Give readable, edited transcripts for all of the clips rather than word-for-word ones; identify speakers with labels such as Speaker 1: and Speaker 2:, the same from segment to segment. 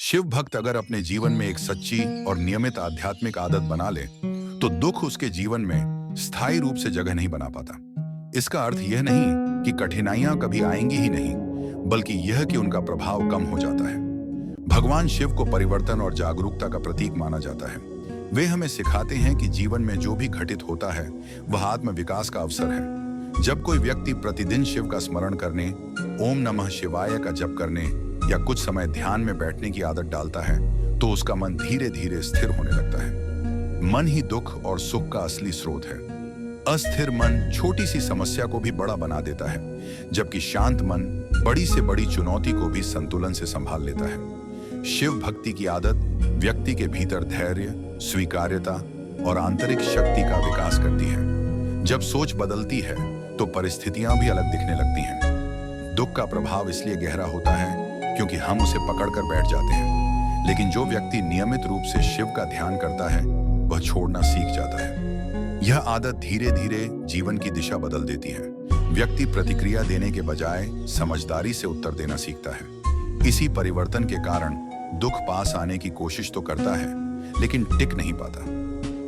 Speaker 1: शिव भक्त अगर अपने जीवन में एक सच्ची और नियमित आध्यात्मिक आदत बना ले, तो दुख उसके जीवन में स्थायी रूप से जगह नहीं बना पाता। इसका अर्थ यह नहीं कि कठिनाइयां कभी आएंगी ही नहीं, बल्कि यह कि उनका प्रभाव कम हो जाता है। भगवान शिव को परिवर्तन और जागरूकता का प्रतीक माना जाता है। वे हमें सिखाते हैं कि जीवन में जो भी घटित होता है वह आत्म विकास का अवसर है। जब कोई व्यक्ति प्रतिदिन शिव का स्मरण करने, ओम नमः शिवाय का जप करने या कुछ समय ध्यान में बैठने की आदत डालता है, तो उसका मन धीरे धीरे स्थिर होने लगता है। मन ही दुख और सुख का असली स्रोत है। अस्थिर मन छोटी सी समस्या को भी बड़ा बना देता है, जबकि शांत मन बड़ी से बड़ी चुनौती को भी संतुलन से संभाल लेता है। शिव भक्ति की आदत व्यक्ति के भीतर धैर्य, स्वीकार्यता और आंतरिक शक्ति का विकास करती है। जब सोच बदलती है तो परिस्थितियां भी अलग दिखने लगती हैं। दुख का प्रभाव इसलिए गहरा होता है क्योंकि हम उसे पकड़कर बैठ जाते हैं, लेकिन जो व्यक्ति नियमित रूप से शिव का ध्यान करता है वह छोड़ना सीख जाता है। यह आदत धीरे धीरे जीवन की दिशा बदल देती है। व्यक्ति प्रतिक्रिया देने के बजाय समझदारी से उत्तर देना सीखता है। इसी परिवर्तन के कारण दुख पास आने की कोशिश तो करता है, लेकिन टिक नहीं पाता।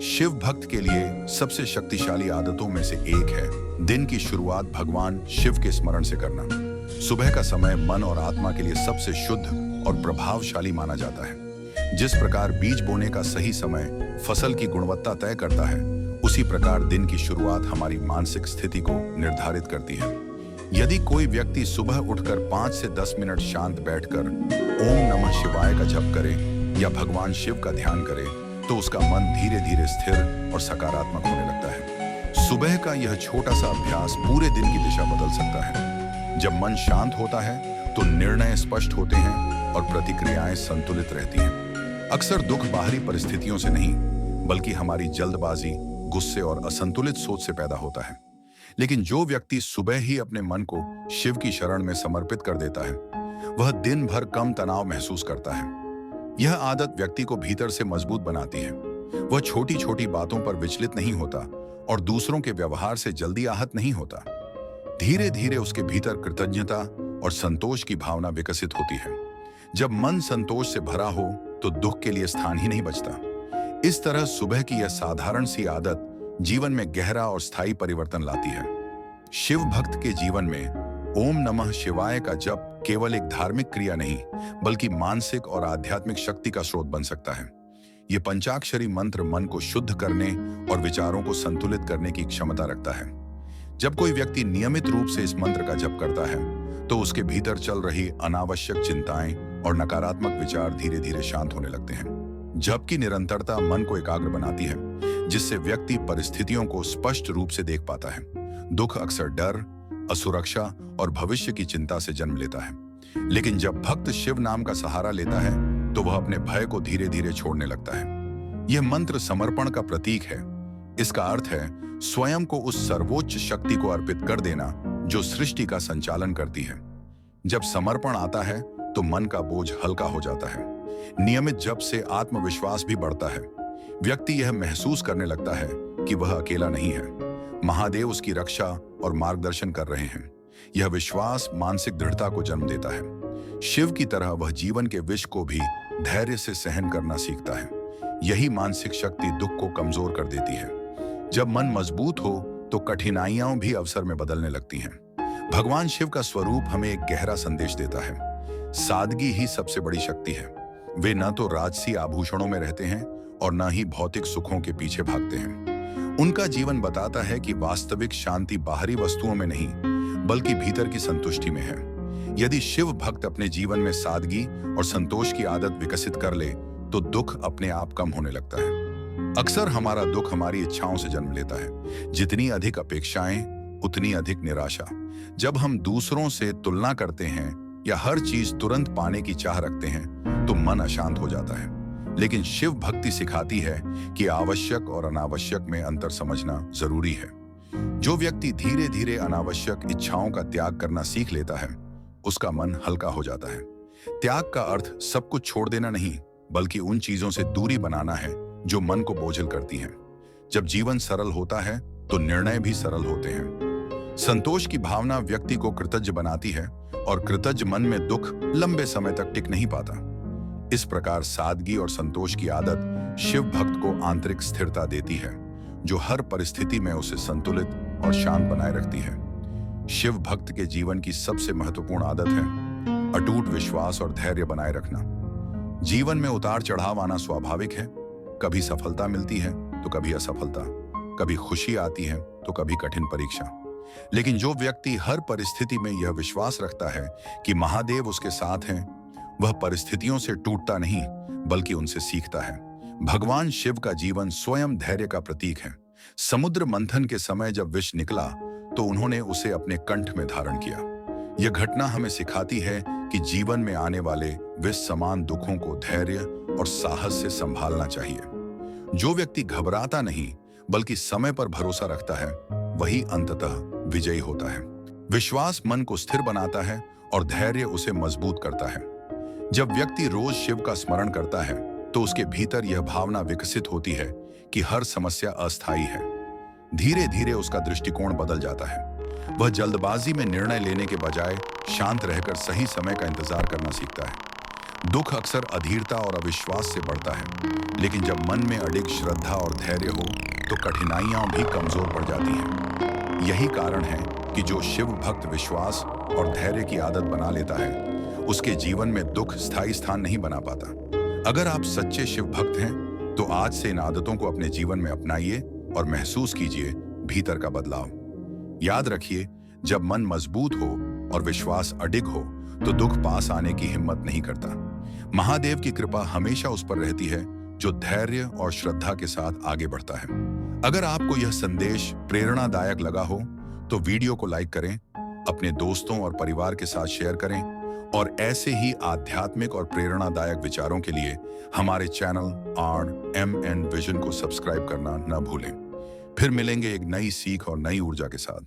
Speaker 1: शिव भक्त के लिए सबसे शक्तिशाली आदतों में से एक है दिन की शुरुआत भगवान शिव के स्मरण से करना। सुबह का समय मन और आत्मा के लिए सबसे शुद्ध और प्रभावशाली माना जाता है। जिस प्रकार बीज बोने का सही समय फसल की गुणवत्ता तय करता है, उसी प्रकार दिन की शुरुआत हमारी मानसिक स्थिति को निर्धारित करती है। यदि कोई व्यक्ति सुबह उठकर 5 से 10 मिनट शांत बैठकर ओम नमः शिवाय का जप करे या भगवान शिव का ध्यान करे, तो उसका मन धीरे धीरे स्थिर और सकारात्मक होने लगता है। सुबह का यह छोटा सा अभ्यास पूरे दिन की दिशा बदल सकता है। जब मन शांत होता है तो निर्णय स्पष्ट होते हैं और प्रतिक्रियाएं संतुलित रहती हैं। अक्सर दुख बाहरी परिस्थितियों से नहीं, बल्कि हमारी जल्दबाजी, गुस्से और असंतुलित सोच से पैदा होता है। लेकिन जो व्यक्ति सुबह ही अपने मन को शिव की शरण में समर्पित कर देता है, वह दिन भर कम तनाव महसूस करता है। यह आदत व्यक्ति को भीतर से मजबूत बनाती है। वह छोटी छोटी बातों पर विचलित नहीं होता और दूसरों के व्यवहार से जल्दी आहत नहीं होता। धीरे धीरे उसके भीतर कृतज्ञता और संतोष की भावना विकसित होती है। जब मन संतोष से भरा हो तो दुख के लिए स्थान ही नहीं बचता। इस तरह सुबह की यह साधारण सी आदत जीवन में गहरा और स्थायी परिवर्तन लाती है। शिव भक्त के जीवन में ओम नमः शिवाय का जप केवल एक धार्मिक क्रिया नहीं, बल्कि मानसिक और आध्यात्मिक शक्ति का स्रोत बन सकता है। यह पंचाक्षरी मंत्र मन को शुद्ध करने और विचारों को संतुलित करने की क्षमता रखता है। जब कोई व्यक्ति नियमित रूप से इस मंत्र का जप करता है, तो उसके भीतर चल रही अनावश्यक चिंताएं और नकारात्मक विचार धीरे धीरे शांत होने लगते हैं। जप की निरंतरता मन को एकाग्र बनाती है, जिससे व्यक्ति परिस्थितियों को स्पष्ट रूप से देख पाता है। दुख अक्सर डर, असुरक्षा और भविष्य की चिंता से जन्म लेता है, लेकिन जब भक्त शिव नाम का सहारा लेता है तो वह अपने भय को धीरे धीरे छोड़ने लगता है। यह मंत्र समर्पण का प्रतीक है। इसका अर्थ है स्वयं को उस सर्वोच्च शक्ति को अर्पित कर देना जो सृष्टि का संचालन करती है। जब समर्पण आता है तो मन का बोझ हल्का हो जाता है। नियमित जप से आत्मविश्वास भी बढ़ता है। व्यक्ति यह महसूस करने लगता है कि वह अकेला नहीं है। महादेव उसकी रक्षा और मार्गदर्शन कर रहे हैं। यह विश्वास मानसिक दृढ़ता को जन्म देता है। शिव की तरह वह जीवन के विष को भी धैर्य से सहन करना सीखता है। यही मानसिक शक्ति दुख को कमजोर कर देती है। जब मन मजबूत हो तो कठिनाइयां भी अवसर में बदलने लगती हैं। भगवान शिव का स्वरूप हमें एक गहरा संदेश देता है। सादगी ही सबसे बड़ी शक्ति है। वे न तो राजसी आभूषणों में रहते हैं और न ही भौतिक सुखों के पीछे भागते हैं। उनका जीवन बताता है कि वास्तविक शांति बाहरी वस्तुओं में नहीं, बल्कि भीतर की संतुष्टि में है। यदि शिव भक्त अपने जीवन में सादगी और संतोष की आदत विकसित कर ले, तो दुख अपने आप कम होने लगता है। अक्सर हमारा दुख हमारी इच्छाओं से जन्म लेता है। जितनी अधिक अपेक्षाएं, उतनी अधिक निराशा। जब हम दूसरों से तुलना करते हैं या हर चीज तुरंत पाने की चाह रखते हैं, तो मन अशांत हो जाता है। लेकिन शिव भक्ति सिखाती है कि आवश्यक और अनावश्यक में अंतर समझना जरूरी है। जो व्यक्ति धीरे धीरे अनावश्यक इच्छाओं का त्याग करना सीख लेता है, उसका मन हल्का हो जाता है। त्याग का अर्थ सब कुछ छोड़ देना नहीं, बल्कि उन चीजों से दूरी बनाना है जो मन को बोझिल करती हैं। जब जीवन सरल होता है तो निर्णय भी सरल होते हैं। संतोष की भावना व्यक्ति को कृतज्ञ बनाती है और कृतज्ञ मन में दुख लंबे समय तक टिक नहीं पाता। इस प्रकार सादगी और संतोष की आदत शिव भक्त को आंतरिक स्थिरता देती है, जो हर परिस्थिति में उसे संतुलित और शांत बनाए रखती है। शिव भक्त के जीवन की सबसे महत्वपूर्ण आदत है अटूट विश्वास और धैर्य बनाए रखना। जीवन में उतार चढ़ाव आना स्वाभाविक है। कभी सफलता मिलती है तो कभी असफलता, कभी खुशी आती है तो कभी कठिन परीक्षा। लेकिन जो व्यक्ति हर परिस्थिति में यह विश्वास रखता है कि महादेव उसके साथ हैं, वह परिस्थितियों से टूटता नहीं बल्कि उनसे सीखता है। भगवान शिव का जीवन स्वयं धैर्य का प्रतीक है। समुद्र मंथन के समय जब विष निकला तो उन्होंने उसे अपने कंठ में धारण किया। यह घटना हमें सिखाती है कि जीवन में आने वाले विष समान दुखों को धैर्य और साहस से संभालना चाहिए। जो व्यक्ति घबराता नहीं बल्कि समय पर भरोसा रखता है, वही अंततः विजयी होता है। विश्वास मन को स्थिर बनाता है और धैर्य उसे मजबूत करता है। जब व्यक्ति रोज शिव का स्मरण करता है तो उसके भीतर यह भावना विकसित होती है कि हर समस्या अस्थायी है। धीरे धीरे उसका दृष्टिकोण बदल जाता है। वह जल्दबाजी में निर्णय लेने के बजाय शांत रहकर सही समय का इंतजार करना सीखता है। दुख अक्सर अधीरता और अविश्वास से बढ़ता है, लेकिन जब मन में अडिग श्रद्धा और धैर्य हो तो कठिनाइयां भी कमजोर पड़ जाती हैं। यही कारण है कि जो शिव भक्त विश्वास और धैर्य की आदत बना लेता है, उसके जीवन में दुख स्थायी स्थान नहीं बना पाता। अगर आप सच्चे शिव भक्त हैं, तो आज से इन आदतों को अपने जीवन में अपनाइए और महसूस कीजिए भीतर का बदलाव। याद रखिए, जब मन मजबूत हो और विश्वास अडिग हो तो दुख पास आने की हिम्मत नहीं करता। महादेव की कृपा हमेशा उस पर रहती है जो धैर्य और श्रद्धा के साथ आगे बढ़ता है। अगर आपको यह संदेश प्रेरणादायक लगा हो तो वीडियो को लाइक करें, अपने दोस्तों और परिवार के साथ शेयर करें और ऐसे ही आध्यात्मिक और प्रेरणादायक विचारों के लिए हमारे चैनल RMN विजन को सब्सक्राइब करना न भूलें। फिर मिलेंगे एक नई सीख और नई ऊर्जा के साथ।